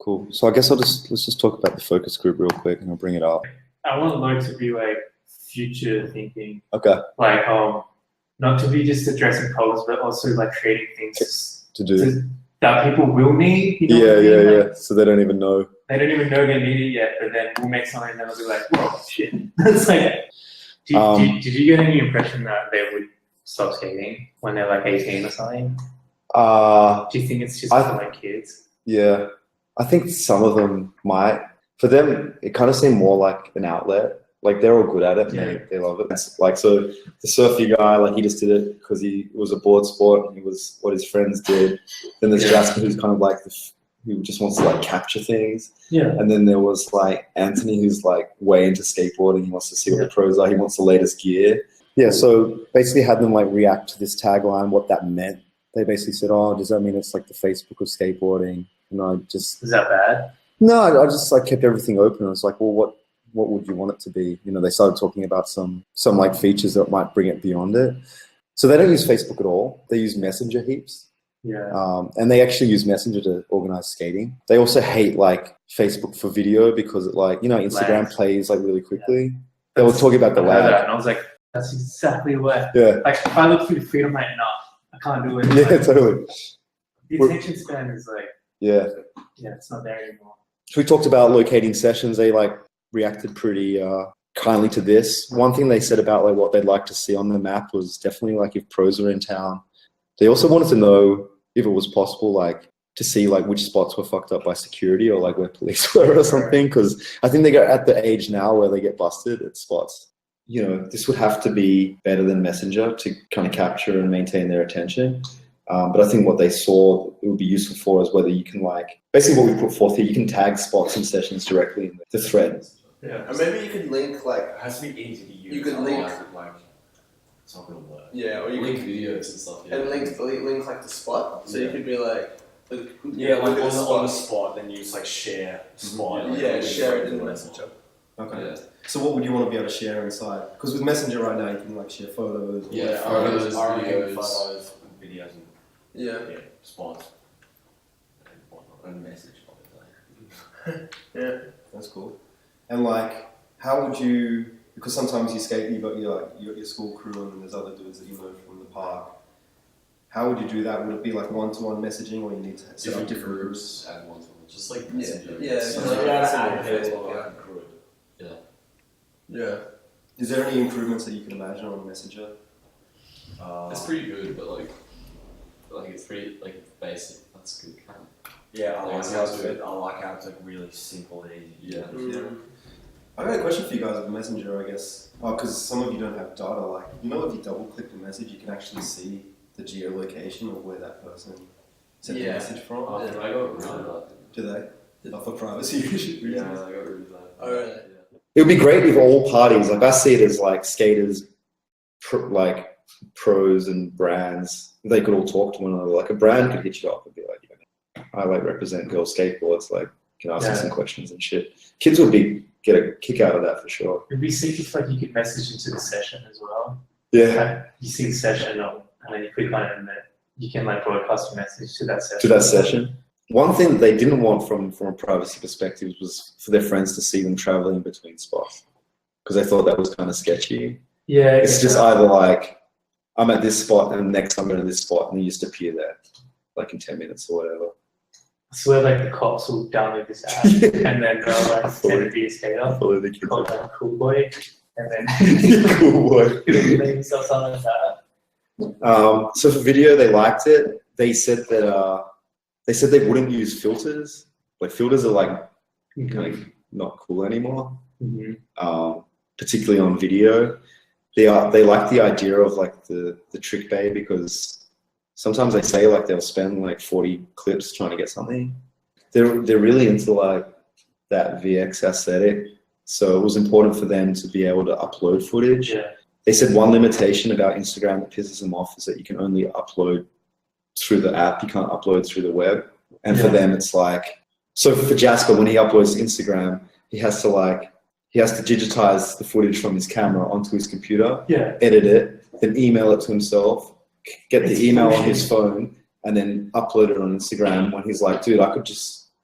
Cool. So I guess let's just talk about the focus group real quick, and I'll bring it up. I want Loke to be like future thinking. Okay. Like not to be just addressing problems, but also like creating things To do. that people will need. You know Yeah, what I mean? yeah. So they don't even know. They don't even know they need it yet, but then we'll make something and they'll be like, "Whoa, shit!" It's like, did you get any impression that they would stop skating when they're like 18 or something? Do you think it's just for like kids? Yeah, I think some of them might. For them, it kind of seemed more like an outlet. Like they're all good at it, and they love it. It's like, so the surfy guy, like he just did it because it was a board sport and it was what his friends did. Then there's Jasper, who's kind of like who just wants to like capture things. Yeah. And then there was like Anthony, who's like way into skateboarding. He wants to see what the pros are. He wants the latest gear. Yeah. So basically had them like react to this tagline, what that meant. They basically said, "Oh, does that mean it's like the Facebook of skateboarding?" And I just... Is that bad? No, I just like kept everything open. I was like, well, what would you want it to be? You know, they started talking about some like features that might bring it beyond it. So they don't use Facebook at all. They use Messenger heaps. Yeah. And they actually use Messenger to organize skating. They also hate like Facebook for video because it like, you know, Instagram plays like really quickly. Yeah. They were talking about the lag. And I was like, that's exactly what. Yeah. Like if I look through the feed, I'm like, no, I can't do it. Yeah, like, totally. The attention span is like, yeah, it's not there anymore. So we talked about locating sessions. They like reacted pretty kindly to this. One thing they said about like what they'd like to see on the map was definitely like if pros are in town. They also wanted to know if it was possible like to see like which spots were fucked up by security or like where police were or something, because I think they got at the age now where they get busted at spots. You know, this would have to be better than Messenger to kind of capture and maintain their attention. But I think what they saw it would be useful for is whether you can like, basically what we put forth here, you can tag spots and sessions directly in the thread. Yeah. And maybe you could link like... It has to be easy to use. You could link... Like, it's not going to work. Yeah, or you link could... videos and stuff. Yeah. And link like the spot. So you could be like... like on the spot, then use like share spot. Yeah, share it in the Messenger. Okay. Yeah. So what would you want to be able to share inside? Because with Messenger right now, you can like share photos. Yeah, photos, videos, videos, and spots, and whatnot, and message, obviously. Yeah, that's cool. And like, how would you? Because sometimes you skate, you got your school crew, and then there's other dudes that you know from the park. How would you do that? Would it be like one-to-one messaging, or you need to set up different groups? Add one-to-one, just like Messenger. Yeah. Is there any improvements that you can imagine on Messenger? It's pretty good, but like it's pretty like basic. That's good. Yeah, I like how it's like really simple and easy. Yeah. Mm. I got a question for you guys with Messenger, I guess. Oh, because some of you don't have data. Like, you know, if you double-click the message, you can actually see the geolocation of where that person sent the message from. I got really bad. Do they? Not for privacy reasons. Yeah, I got really bad. Oh, really? It would be great if all parties, like I see it as like skaters, like pros and brands, they could all talk to one another. Like a brand could hit you up and be like, I like represent girl skateboards, like can ask you some questions and shit. Kids would get a kick out of that for sure. It'd be sick if like you could message into the session as well. Yeah. Like, you see the session and then you click on it and then you can like broadcast a message to that session. To that session. One thing that they didn't want from a privacy perspective was for their friends to see them traveling between spots, because they thought that was kind of sketchy. Yeah. It's just either like, I'm at this spot and next I'm at this spot, and you just appear there like in 10 minutes or whatever. I swear like the cops will download this app and then they'll like send it to your skater. Follow the kids. Called like Cool Boy. And then Cool Boy. Maybe something like that. So for video, they liked it. They said that they wouldn't use filters. Like filters are like kind of not cool anymore. Mm-hmm. Particularly on video. They like the idea of like the trick bay, because sometimes they say like they'll spend like 40 clips trying to get something. They're really into like that VX aesthetic. So it was important for them to be able to upload footage. Yeah. They said one limitation about Instagram that pisses them off is that you can only upload through the app. You can't upload through the web. And for them, it's like, so for Jasper, when he uploads to Instagram, he has to digitize the footage from his camera onto his computer, edit it, then email it to himself, get the email on his phone, and then upload it on Instagram when he's like, dude,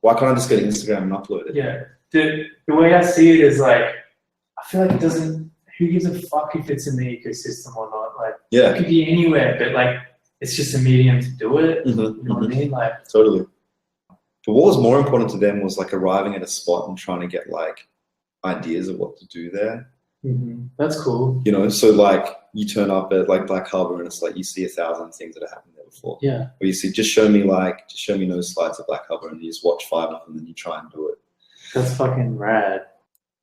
why Why can't I just go to Instagram and upload it? Yeah. The way I see it is like, I feel like it doesn't, who gives a fuck if it's in the ecosystem or not? Like, Yeah. it could be anywhere, but like, it's just a medium to do it. Mhm, You know what I mean? Like, Totally. But what was more important to them was like arriving at a spot and trying to get like ideas of what to do there. that's cool. You know, so like you turn up at like Black Harbor and it's like you see 1,000 things that have happened there before. Yeah. Or you see, just show me no slides of Black Harbor and you just watch 5 of them and then you try and do it. That's fucking rad.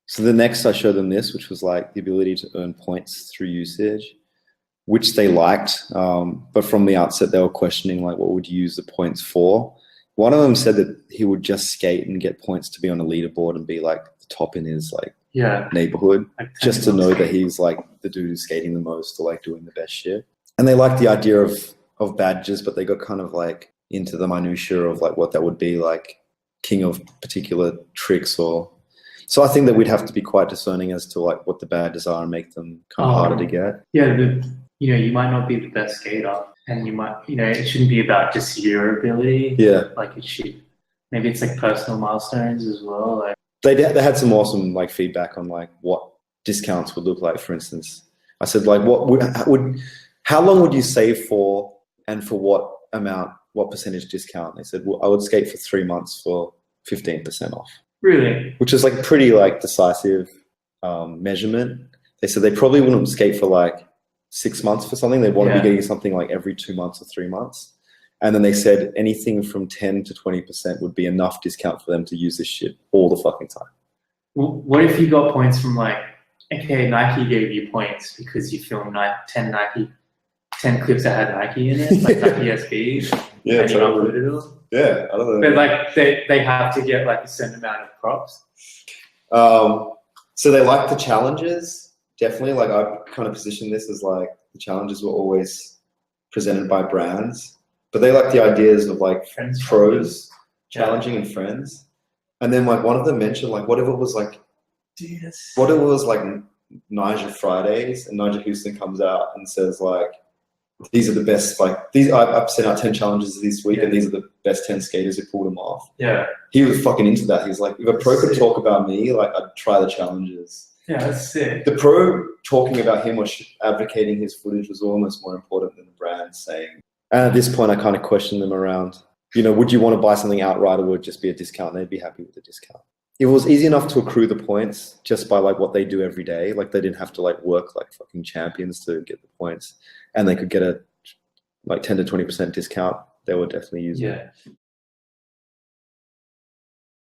So the next I showed them this, which was like the ability to earn points through usage, which they liked. But from the outset, they were questioning like, what would you use the points for? One of them said that he would just skate and get points to be on a leaderboard and be like the top in his like neighborhood, Like just to know that he's like the dude who's skating the most or like doing the best shit. And they liked the idea of badges, but they got kind of like into the minutiae of like what that would be, like king of particular tricks or. So I think that we'd have to be quite discerning as to like what the badges are and make them kind of harder to get. Yeah, you know, you might not be the best skater, and you might, you know, it shouldn't be about just your ability. Yeah. Like it should, maybe it's like personal milestones as well. Like They had some awesome like feedback on like what discounts would look like. For instance, I said like, how long would you save for, and for what percentage discount? They said, well, I would skate for 3 months for 15% off. really? Which is like pretty like decisive measurement. They said they probably wouldn't skate for like 6 months for something. They'd want to be getting something like every 2 months or 3 months. And then they said anything from 10 to 20% would be enough discount for them to use this shit all the fucking time. What if you got points from like, okay, Nike gave you points because you filmed 10 clips that had Nike in it, like Nike SBs, Yeah, and you uploaded them? Yeah, I don't know. But like they have to get like a certain amount of props. So they like the challenges. Definitely, like I kind of positioned this as like the challenges were always presented by brands, but they like the ideas of like Friends pros challenging and friends. And then like one of them mentioned like what if it was like, what if it was like Niger Fridays and Niger Houston comes out and says like, these are the best, like I've sent out 10 challenges this week and these are the best 10 skaters who pulled them off. Yeah. He was fucking into that. He's like, if a pro could talk about me, like I'd try the challenges. Yeah, that's sick. The pro talking about him or advocating his footage was almost more important than the brand saying. And at this point, I kind of questioned them around, you know, would you want to buy something outright or would it just be a discount? And they'd be happy with the discount. It was easy enough to accrue the points just by like what they do every day. Like they didn't have to like work like fucking champions to get the points, and they could get a like 10 to 20% discount. They would definitely use it.